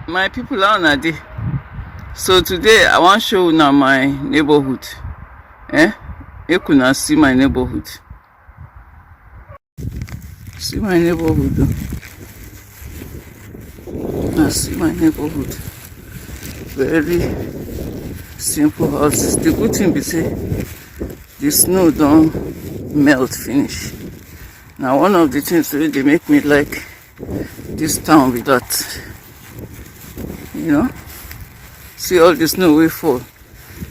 My people are on day. So today I want to show you my neighborhood. You can see my neighborhood. See my neighborhood. See my neighborhood. Very simple houses. The good thing be say the snow don't melt finish. Now one of the things that they make me like this town with that. See all the snow we fall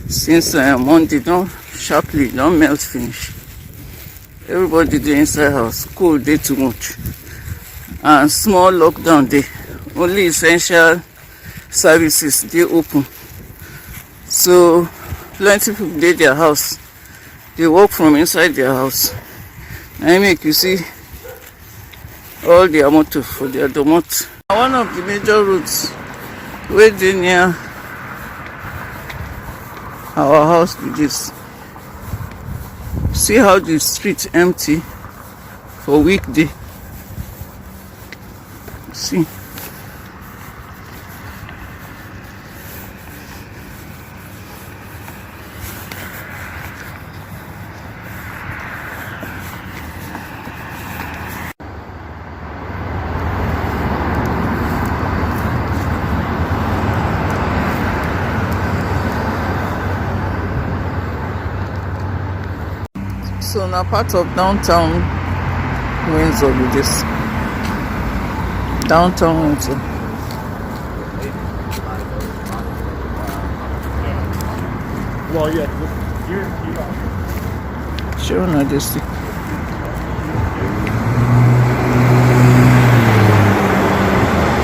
since Monday don't sharply don't melt finish. Everybody dey inside house, cold dey too much, and small lockdown dey. Only essential services dey open, so plenty people dey their house. They work from inside their house. I make you see all their motor for their domot. One of the major roads wey dey near our house with this. See how the street empty for weekday. See. So now part of downtown Windsor with this. Downtown Windsor. Well, yeah. Sure, not this.